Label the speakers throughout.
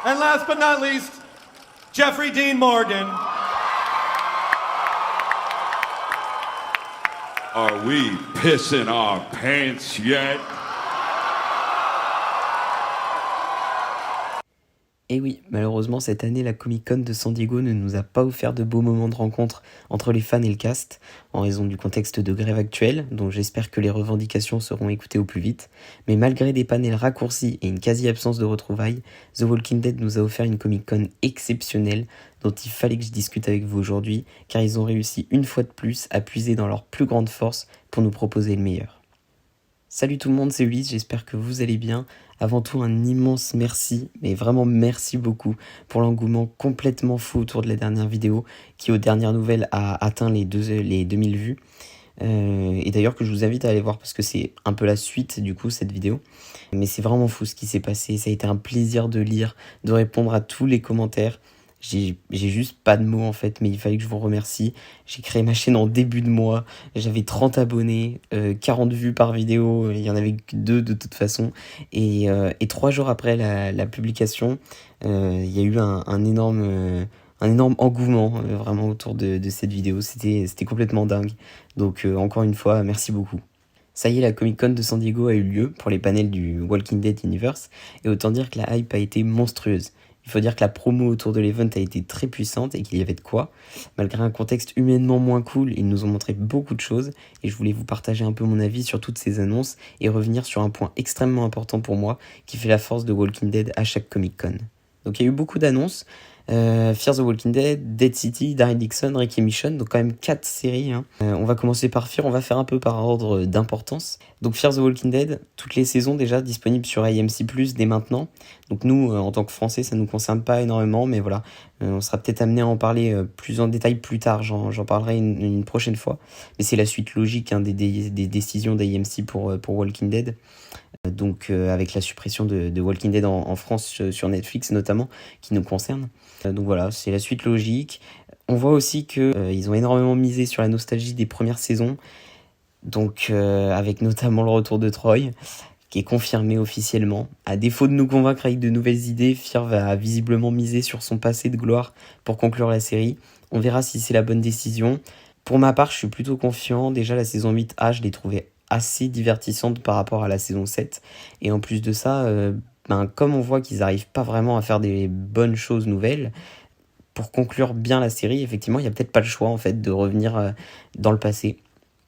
Speaker 1: And last but not least, Jeffrey Dean Morgan.
Speaker 2: Are we pissing our pants yet?
Speaker 3: Et oui, malheureusement cette année la Comic Con de San Diego ne nous a pas offert de beaux moments de rencontre entre les fans et le cast, en raison du contexte de grève actuelle, dont j'espère que les revendications seront écoutées au plus vite. Mais malgré des panels raccourcis et une quasi-absence de retrouvailles, The Walking Dead nous a offert une Comic Con exceptionnelle, dont il fallait que je discute avec vous aujourd'hui, car ils ont réussi une fois de plus à puiser dans leur plus grande force pour nous proposer le meilleur. Salut tout le monde, c'est Ulysse, j'espère que vous allez bien. Avant tout, un immense merci, mais vraiment merci beaucoup pour l'engouement complètement fou autour de la dernière vidéo qui, aux dernières nouvelles, a atteint les 2000 vues. Et d'ailleurs que je vous invite à aller voir parce que c'est un peu la suite du coup cette vidéo. Mais c'est vraiment fou ce qui s'est passé, ça a été un plaisir de lire, de répondre à tous les commentaires. J'ai juste pas de mots en fait, mais il fallait que je vous remercie. J'ai créé ma chaîne en début de mois, j'avais 30 abonnés, 40 vues par vidéo, il y en avait que 2 de toute façon. Et 3 jours après la publication, il y a eu un énorme engouement vraiment autour de cette vidéo. C'était complètement dingue. Donc encore une fois, merci beaucoup. Ça y est, la Comic Con de San Diego a eu lieu pour les panels du Walking Dead Universe, et autant dire que la hype a été monstrueuse. Il faut dire que la promo autour de l'event a été très puissante et qu'il y avait de quoi. Malgré un contexte humainement moins cool, ils nous ont montré beaucoup de choses et je voulais vous partager un peu mon avis sur toutes ces annonces et revenir sur un point extrêmement important pour moi qui fait la force de Walking Dead à chaque Comic Con. Donc il y a eu beaucoup d'annonces. Fear the Walking Dead, Dead City, Daryl Dixon, Rick et Michonne, donc quand même 4 séries. On va commencer par Fear, on va faire un peu par ordre d'importance. Donc Fear the Walking Dead, toutes les saisons déjà disponibles sur AMC+, dès maintenant. Donc nous, en tant que Français, ça nous concerne pas énormément, mais voilà, on sera peut-être amené à en parler plus en détail plus tard, j'en parlerai une prochaine fois. Mais c'est la suite logique des décisions d'AMC pour Walking Dead. Donc avec la suppression de Walking Dead en France sur Netflix notamment, qui nous concerne. Donc voilà, c'est la suite logique. On voit aussi qu'ils ont énormément misé sur la nostalgie des premières saisons, donc avec notamment le retour de Troy, qui est confirmé officiellement. À défaut de nous convaincre avec de nouvelles idées, Fear va visiblement miser sur son passé de gloire pour conclure la série. On verra si c'est la bonne décision. Pour ma part, je suis plutôt confiant. Déjà, la saison 8A, je l'ai trouvée assez divertissante par rapport à la saison 7. Et en plus de ça, comme on voit qu'ils n'arrivent pas vraiment à faire des bonnes choses nouvelles, pour conclure bien la série, effectivement, il n'y a peut-être pas le choix en fait de revenir dans le passé.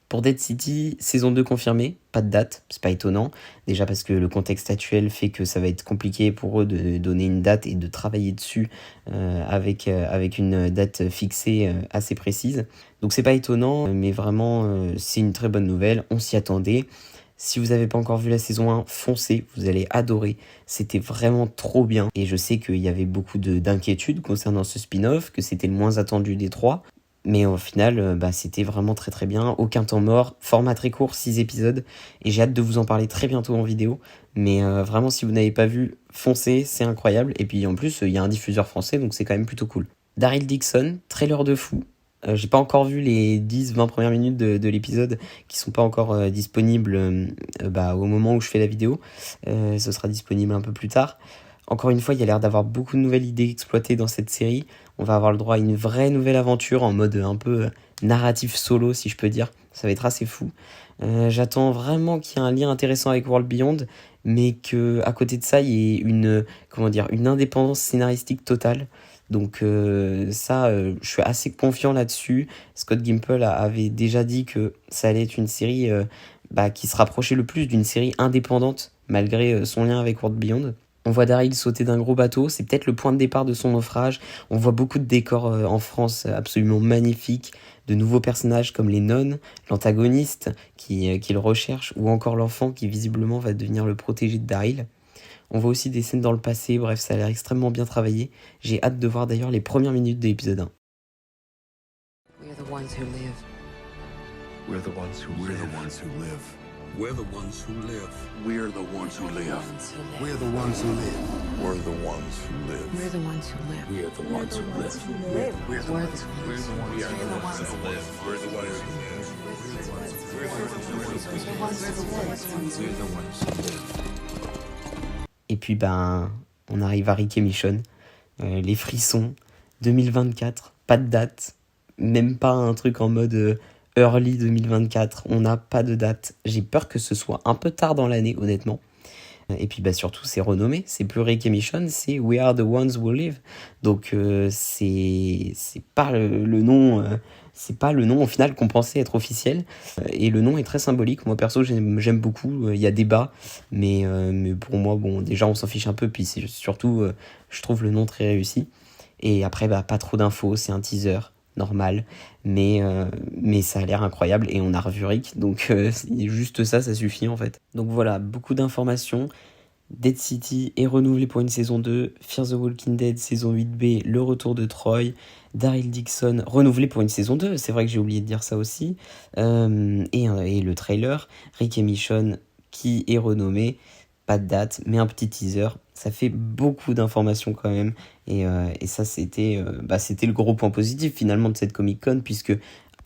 Speaker 3: Pour Dead City, saison 2 confirmée, pas de date, c'est pas étonnant, déjà parce que le contexte actuel fait que ça va être compliqué pour eux de donner une date et de travailler dessus avec une date fixée assez précise. Donc c'est pas étonnant, mais vraiment c'est une très bonne nouvelle, on s'y attendait. Si vous n'avez pas encore vu la saison 1, foncez, vous allez adorer, c'était vraiment trop bien. Et je sais qu'il y avait beaucoup d'inquiétudes concernant ce spin-off, que c'était le moins attendu des 3. Mais au final, c'était vraiment très très bien, aucun temps mort, format très court, 6 épisodes, et j'ai hâte de vous en parler très bientôt en vidéo. Mais vraiment, si vous n'avez pas vu, foncez, c'est incroyable. Et puis en plus, il y a un diffuseur français, donc c'est quand même plutôt cool. Daryl Dixon, trailer de fou. J'ai pas encore vu les 10-20 premières minutes de l'épisode qui sont pas encore disponibles au moment où je fais la vidéo. Ce sera disponible un peu plus tard. Encore une fois, il y a l'air d'avoir beaucoup de nouvelles idées exploitées dans cette série. On va avoir le droit à une vraie nouvelle aventure en mode un peu narratif solo, si je peux dire. Ça va être assez fou. J'attends vraiment qu'il y ait un lien intéressant avec World Beyond, mais qu'à côté de ça, il y ait une indépendance scénaristique totale. Donc je suis assez confiant là-dessus. Scott Gimple avait déjà dit que ça allait être une série qui se rapprochait le plus d'une série indépendante, malgré son lien avec World Beyond. On voit Daryl sauter d'un gros bateau, c'est peut-être le point de départ de son naufrage. On voit beaucoup de décors en France absolument magnifiques, de nouveaux personnages comme les nonnes, l'antagoniste qui le recherche, ou encore l'enfant qui visiblement va devenir le protégé de Daryl. On voit aussi des scènes dans le passé, bref, ça a l'air extrêmement bien travaillé. J'ai hâte de voir d'ailleurs les premières minutes de l'épisode 1.
Speaker 4: We're the ones who live.
Speaker 5: We're the ones who live.
Speaker 6: We're the ones who live.
Speaker 5: We're the ones who live.
Speaker 6: We're the ones who live.
Speaker 5: We're the ones who live.
Speaker 4: We're the ones who live.
Speaker 6: We're the ones who live.
Speaker 4: We're the ones who live.
Speaker 6: We're the ones who live. We're the ones who live.
Speaker 3: Et puis on arrive à Rick et Michonne. Les frissons, 2024, pas de date, même pas un truc en mode early 2024, on n'a pas de date. J'ai peur que ce soit un peu tard dans l'année, honnêtement. Et puis surtout, c'est renommé, c'est plus Rick et Michonne, c'est We Are the Ones Who Live. Donc c'est pas le nom, c'est pas le nom au final qu'on pensait être officiel. Et le nom est très symbolique. Moi perso, j'aime beaucoup. Il y a débat, mais pour moi, bon, déjà on s'en fiche un peu. Puis c'est surtout, je trouve le nom très réussi. Et après, pas trop d'infos, c'est un teaser normal, mais ça a l'air incroyable et on a revu Rick, donc juste ça suffit en fait. Donc voilà, beaucoup d'informations. Dead City est renouvelé pour une saison 2, Fear the Walking Dead saison 8B, le retour de Troy, Daryl Dixon renouvelé pour une saison 2, c'est vrai que j'ai oublié de dire ça aussi, et le trailer, Rick et Michonne qui est renommé, pas de date, mais un petit teaser. Ça fait beaucoup d'informations quand même. Et ça, c'était le gros point positif finalement de cette Comic-Con, puisque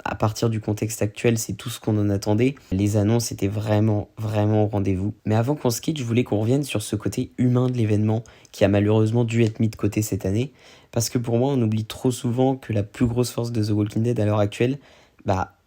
Speaker 3: à partir du contexte actuel, c'est tout ce qu'on en attendait. Les annonces étaient vraiment, vraiment au rendez-vous. Mais avant qu'on se quitte, je voulais qu'on revienne sur ce côté humain de l'événement qui a malheureusement dû être mis de côté cette année. Parce que pour moi, on oublie trop souvent que la plus grosse force de The Walking Dead à l'heure actuelle,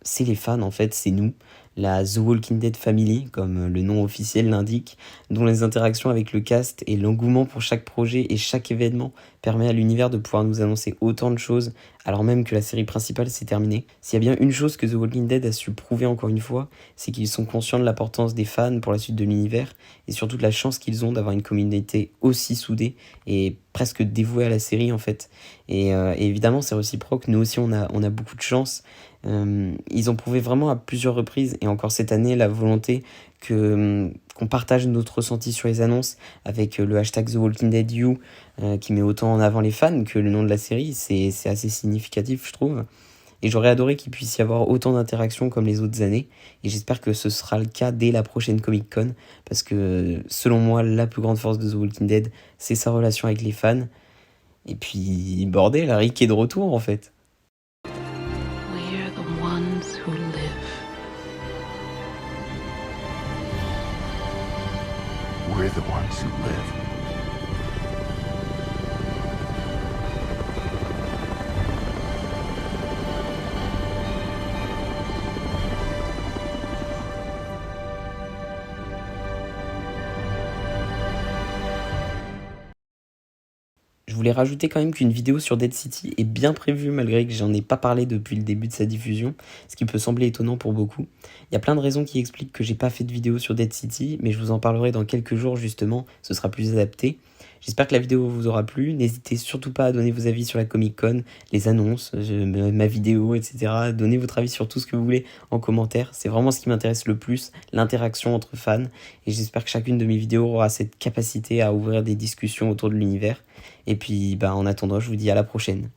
Speaker 3: c'est les fans en fait, c'est nous. La The Walking Dead Family, comme le nom officiel l'indique, dont les interactions avec le cast et l'engouement pour chaque projet et chaque événement permet à l'univers de pouvoir nous annoncer autant de choses, alors même que la série principale s'est terminée. S'il y a bien une chose que The Walking Dead a su prouver encore une fois, c'est qu'ils sont conscients de l'importance des fans pour la suite de l'univers, et surtout de la chance qu'ils ont d'avoir une communauté aussi soudée et presque dévouée à la série en fait. Et évidemment c'est réciproque, nous aussi on a beaucoup de chance. Ils ont prouvé vraiment à plusieurs reprises, et encore cette année, la volonté qu'on partage notre ressenti sur les annonces avec le hashtag The Walking Dead You, qui met autant en avant les fans que le nom de la série. C'est assez significatif, je trouve. Et j'aurais adoré qu'il puisse y avoir autant d'interactions comme les autres années, et j'espère que ce sera le cas dès la prochaine Comic-Con, parce que selon moi, la plus grande force de The Walking Dead, c'est sa relation avec les fans. Et puis, bordel, Rick est de retour en fait.
Speaker 4: We're the ones who live.
Speaker 5: We're the ones who live.
Speaker 3: Je voulais rajouter quand même qu'une vidéo sur Dead City est bien prévue malgré que j'en ai pas parlé depuis le début de sa diffusion, ce qui peut sembler étonnant pour beaucoup. Il y a plein de raisons qui expliquent que j'ai pas fait de vidéo sur Dead City, mais je vous en parlerai dans quelques jours justement, ce sera plus adapté. J'espère que la vidéo vous aura plu, n'hésitez surtout pas à donner vos avis sur la Comic-Con, les annonces, ma vidéo, etc. Donnez votre avis sur tout ce que vous voulez en commentaire, c'est vraiment ce qui m'intéresse le plus, l'interaction entre fans, et j'espère que chacune de mes vidéos aura cette capacité à ouvrir des discussions autour de l'univers. Et puis en attendant, je vous dis à la prochaine.